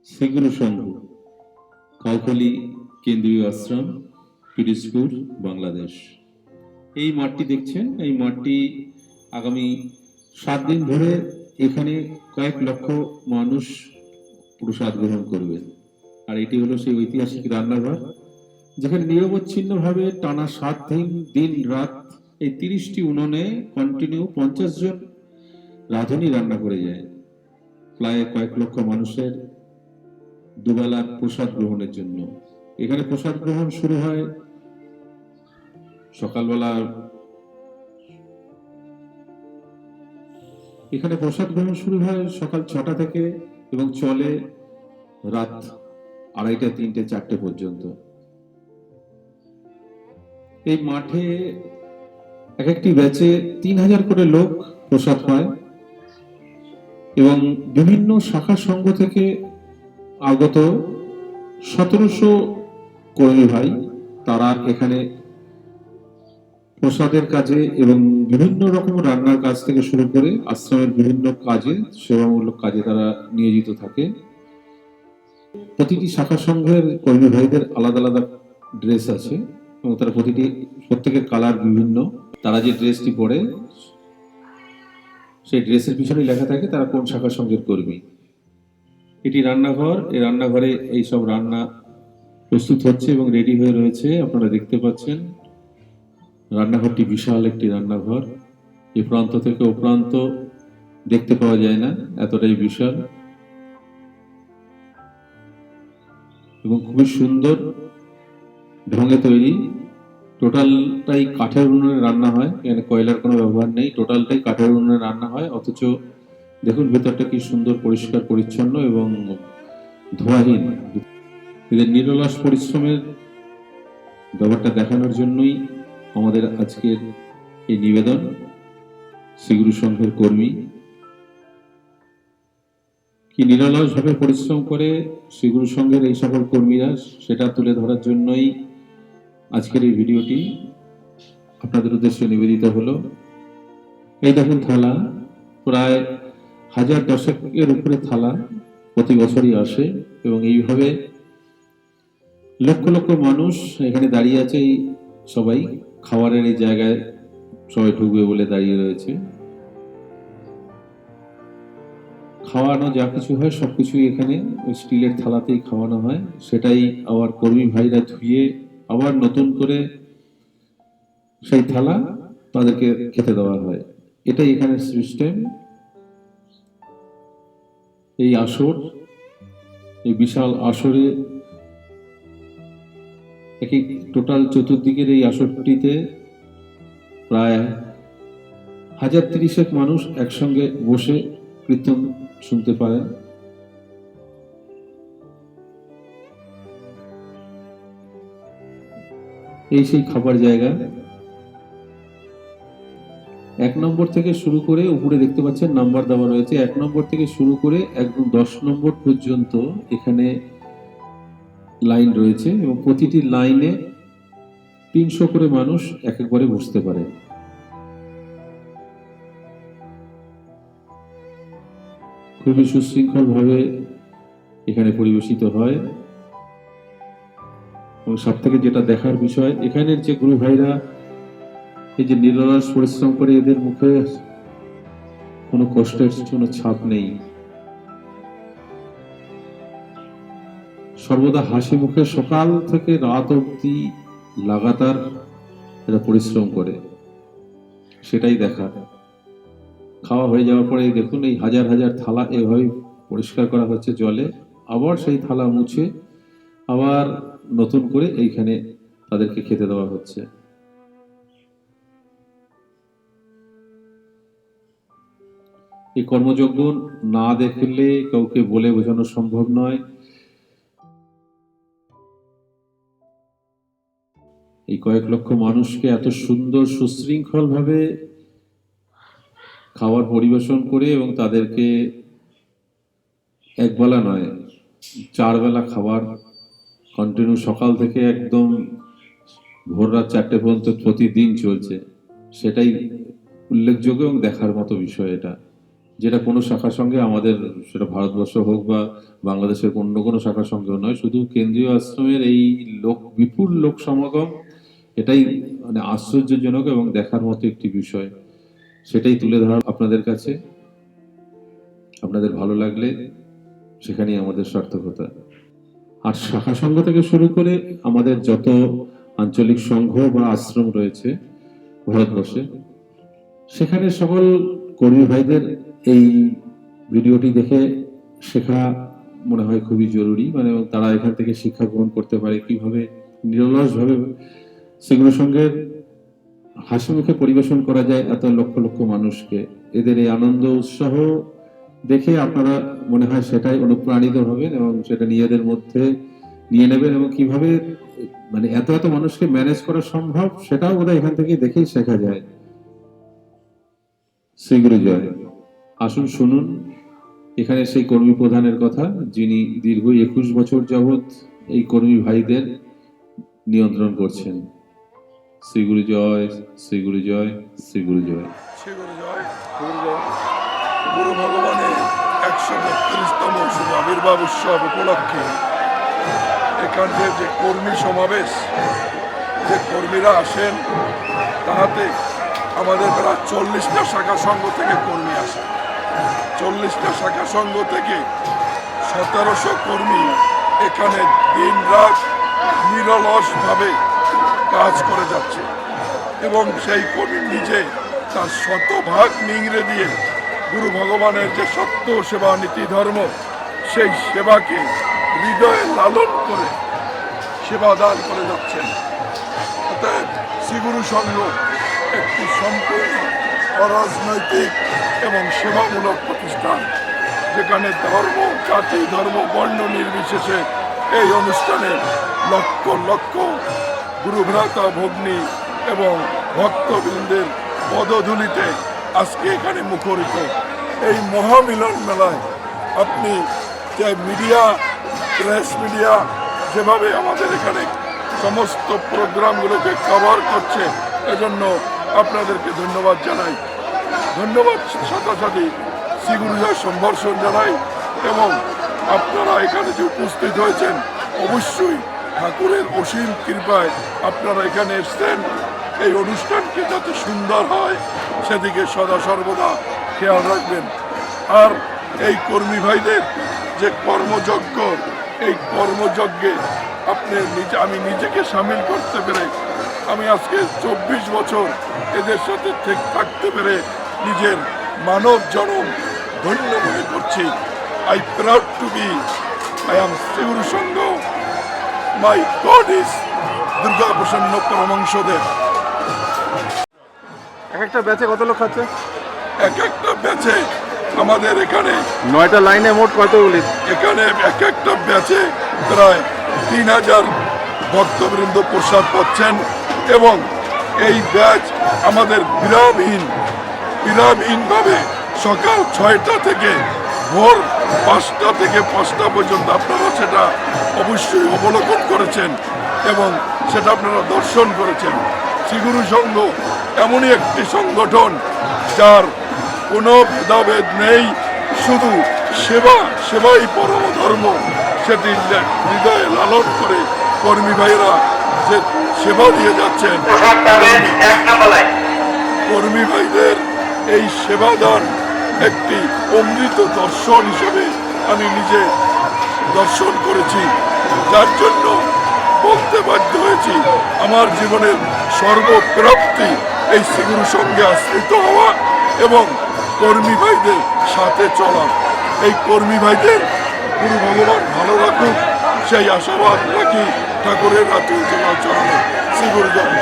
শ্রীগুরু সংঘ, কাউখালী কেন্দ্রীয় আশ্রম, পিরোজপুর, বাংলাদেশ। এই মাঠটি দেখছেন, এই মাঠটি আগামী 7 দিন ধরে এখানে কয়েক লক্ষ মানুষ প্রসাদ গ্রহণ করবে। আর এটি হলো সেই ঐতিহাসিক রান্নাঘর, যেখানে নিরবচ্ছিন্নভাবে টানা 7 দিন দিন রাত এই 30টি উনুনে কন্টিনিউ 50 জন রাঁধুনি রান্না করে যায় প্রায় কয়েক লক্ষ মানুষের দুবেলার প্রসাদ গ্রহণের জন্য। এখানে প্রসাদ গ্রহণ শুরু হয় সকালবেলা। এখানে প্রসাদ গ্রহণ শুরু হয় সকাল 6টা থেকে এবং চলে রাত 2:30, 3টে, 4টে পর্যন্ত। এই মাঠে এক একটি ব্যাচে 3000 করে লোক প্রসাদ পায় এবং বিভিন্ন শাখা সংঘ থেকে আগত 1700 কর্মী ভাই, তারা এখানে প্রসাদের কাজে এবং বিভিন্ন রকম রান্নার কাজ থেকে শুরু করে আশ্রমের বিভিন্ন কাজে, সেবামূলক কাজে তারা নিয়োজিত থাকে। প্রতিটি শাখা সংঘের কর্মী ভাইদের আলাদা আলাদা ড্রেস আছে এবং তারা প্রত্যেকের কালার বিভিন্ন। তারা যে ড্রেসটি পরে সেই ড্রেসের পিছনে লেখা থাকে তারা কোন শাখা সংঘের কর্মী। এটি রান্নাঘর, এই রান্নাঘরে এই সব রান্না প্রস্তুত হচ্ছে এবং রেডি হয়ে রয়েছে, আপনারা দেখতে পাচ্ছেন। রান্নাঘরটি বিশাল একটি রান্নাঘর, এ প্রান্ত থেকে ও প্রান্ত দেখতে পাওয়া যায় না, এতটাই বিশাল এবং খুবই সুন্দর ঢঙে তৈরি। টোটালটাই কাঠের উনুনে রান্না হয়, এখানে কয়লার কোনো ব্যবহার নেই, টোটালটাই কাঠের উনুনে রান্না হয়। অথচ দেখুন ভেতরটা কি সুন্দর, পরিষ্কার পরিচ্ছন্ন এবং ধোঁয়াহীন। এদের নিরলস পরিশ্রমের ব্যাপারটা দেখানোর জন্যই আমাদের আজকের এই নিবেদন। শ্রীগুরু সংঘের কর্মী কি নিরলসভাবে পরিশ্রম করে শ্রীগুরু সংঘের এই সকল কর্মীরা, সেটা তুলে ধরার জন্যই আজকের এই ভিডিওটি আপনাদের উদ্দেশ্যে নিবেদিত হলো। এই দেখুন থালা, প্রায় 1010 উপরে থালা প্রতি বছরই আসে এবং এইভাবে লক্ষ লক্ষ মানুষ এখানে দাঁড়িয়ে আছে। এই সবাই খাবারের এই জায়গায় সবাই ঢুকবে বলে দাঁড়িয়ে রয়েছে। খাওয়ানো যা কিছু হয় সবকিছুই এখানে স্টিলের থালাতেই খাওয়ানো হয়, সেটাই আবার কর্মী ভাইরা ধুয়ে আবার নতুন করে সেই থালা তাদেরকে খেতে দেওয়া হয়। এটাই এখানে সিস্টেম। এই আসর, এই বিশাল আসরে টোটাল চতুর্দিকের এই আসরটিতে প্রায় 1030 মানুষ একসঙ্গে বসে কীর্তন শুনতে পারেন। এই সেই খাবার জায়গা। 1 নম্বর থেকে শুরু করে উপরে দেখতে পাচ্ছেন নাম্বার দেওয়া রয়েছে, 1 নম্বর থেকে শুরু করে একদম 10 নম্বর পর্যন্ত এখানে লাইন রয়েছে এবং প্রতিটি লাইনে 300 করে মানুষ এক একবারে বসতে পারে। খুবই সুশৃঙ্খল ভাবে এখানে পরিবেশিত হয় এবং সব থেকে যেটা দেখার বিষয়, এখানের যে গুরু ভাইরা এই যে নিরলস পরিশ্রম করে, এদের মুখে কোনো কষ্টের কোনো ছাপ নেই, সর্বদা হাসি মুখে সকাল থেকে রাত অবধি লাগাতার এরা পরিশ্রম করে, সেটাই দেখা। খাওয়া হয়ে যাওয়ার পরে দেখুন এই হাজার হাজার থালা এভাবে পরিষ্কার করা হচ্ছে জলে, আবার সেই থালা মুছে আবার নতুন করে এইখানে তাদেরকে খেতে দেওয়া হচ্ছে। এই কর্মযজ্ঞ না দেখলে কাউকে বলে বোঝানো সম্ভব নয়। এই কয়েক লক্ষ মানুষকে এত সুন্দর সুশৃঙ্খল ভাবে খাবার পরিবেশন করে এবং তাদেরকে একবেলা নয় 4 বেলা খাবার কন্টিনিউ সকাল থেকে একদম ভোর রাত 4টে পর্যন্ত প্রতিদিন চলছে, সেটাই উল্লেখযোগ্য এবং দেখার মতো বিষয়। এটা যেটা কোনো শাখার সঙ্গে আমাদের, সেটা ভারতবর্ষ হোক বা বাংলাদেশের অন্য কোনো শাখার সঙ্গেও নয়, শুধু কেন্দ্রীয় আশ্রমের এই বিপুল লোক সমাগম, এটাই মানে আশ্চর্যজনক এবং দেখার মতো একটি বিষয়। সেটাই তুলে ধরা আপনাদের কাছে। আপনাদের ভালো লাগলে সেখানেই আমাদের সার্থকতা। আর শাখা সংঘ থেকে শুরু করে আমাদের যত আঞ্চলিক সংঘ বা আশ্রম রয়েছে ভারতবর্ষে, সেখানে সকল কর্মী ভাইদের এই ভিডিওটি দেখে শেখা মনে হয় খুবই জরুরি। মানে তারা এখান থেকে শিক্ষা গ্রহণ করতে পারে কিভাবে নিরলসভাবে সেগুলো সঙ্গে হাসি মুখে পরিবেশন করা যায় এত লক্ষ লক্ষ মানুষকে। এদের এই আনন্দ উৎসাহ দেখে আপনারা মনে হয় সেটাই অনুপ্রাণিত হবেন এবং সেটা নিজেদের মধ্যে নিয়ে নেবেন, এবং কিভাবে মানে এত এত মানুষকে ম্যানেজ করা সম্ভব সেটাও বোধহয় এখান থেকে দেখেই শেখা যায়। শ্রী গুরু জয়। আসুন শুনুন এখানে সেই কর্মী প্রধানের কথা, যিনি দীর্ঘ 21 বছর যাবৎ এই কর্মী ভাইদের নিয়ন্ত্রণ করছেন। শ্রী গুরু জয়, শ্রী গুরু জয়, শ্রী গুরু জয়। শ্রী গুরু জয়। গুরু ভগবানের 132তম শুভ আবির্ভাব উৎসব উপলক্ষে এখানকার যে কর্মী সমাবেশ, যে কর্মীরা আসেন, তাহাতে আমাদের প্রায় 40টা শাখা সংঘ থেকে কর্মী আসে। 40টা শাখা সংঘ থেকে 1700 কর্মী এখানে দিন রাত নিরলসভাবে কাজ করে যাচ্ছে, এবং সেই কর্মী নিজে তার শতভাগ নিংড়ে দিয়ে গুরু ভগবানের যে সত্য সেবা নীতি ধর্ম, সেই সেবাকে হৃদয়ে লালন করে সেবা দান করে যাচ্ছেন। অতএব শ্রীগুরু সংঘ একটি সম্পূর্ণ অরাজনৈতিক এবং সেবামূলক প্রতিষ্ঠান, যেখানে ধর্ম, জাতি, ধর্ম, বর্ণ নির্বিশেষে এই অনুষ্ঠানে লক্ষ লক্ষ গুরুভ্রাতা, ভগ্নী এবং ভক্তবৃন্দের পদধূলিতে আজকে এখানে মুখরিত এই মহামিলন মেলায় আপনি যে মিডিয়া, প্রেস মিডিয়া যেভাবে আমাদের এখানে সমস্ত প্রোগ্রামগুলোকে কভার করছে, এজন্য আপনাদেরকে ধন্যবাদ জানাই। ধন্যবাদ সাথে সাথে শ্রী গুরুজয় সম্বর্ষণ জানাই, এবং আপনারা এখানে যে উপস্থিত হয়েছেন, অবশ্যই ঠাকুরের অসীম কৃপায় আপনারা এখানে এসছেন। এই অনুষ্ঠানকে যাতে সুন্দর হয় সেদিকে সদা সর্বদা খেয়াল রাখবেন। আর এই কর্মী ভাইদের যে কর্মযজ্ঞ, এই কর্মযজ্ঞে আমি নিজেকে সামিল করতে পেরে, আমি আজকে 24 বছর এদের সাথে থাকতে পেরে নিজের মানব জনম ধন্য মনে করছি। I proud to be, I am Shri Guru Sangha, my God is Durga Prasanna Paramanshadeb. এক একটা ব্যাচে কত লোক খাচ্ছে? এক একটা ব্যাচে আমাদের এখানে 9টা লাইনে মোট কতগুলি? এখানে এক একটা ব্যাচে প্রায় 3000 ভক্তবৃন্দ প্রসাদ পাচ্ছেন, এবং এই ব্যাচ আমাদের বিরামহীনভাবে সকাল 6টা থেকে ভোর 5টা থেকে 5টা পর্যন্ত আপনারা সেটা অবশ্যই অবলোকন করেছেন এবং সেটা আপনারা দর্শন করেছেন। শ্রীগুরু সংঘ এমনই একটি সংগঠন যার কোনো ভেদাভেদ নেই, শুধু সেবাই পরম ধর্ম। সেটি হৃদয়ে লালন করে কর্মী ভাইরা যে সেবা দিয়ে যাচ্ছেন, কর্মী ভাইদের এই সেবাদান একটি অমৃত দর্শন হিসেবে আমি নিজে দর্শন করেছি, যার জন্য বলতে বাধ্য হয়েছি আমার জীবনের সর্বপ্রাপ্তি এই শ্রীগুরু সঙ্গে আশ্রিত হওয়া এবং কর্মী ভাইদের সাথে চলা। এই কর্মী ভাইদের গুরু ভগবান ভালো রাখুক, সেই আশাবাদ রাখি ঠাকুরের রাতে চলাচল। শ্রী গুরু জয়।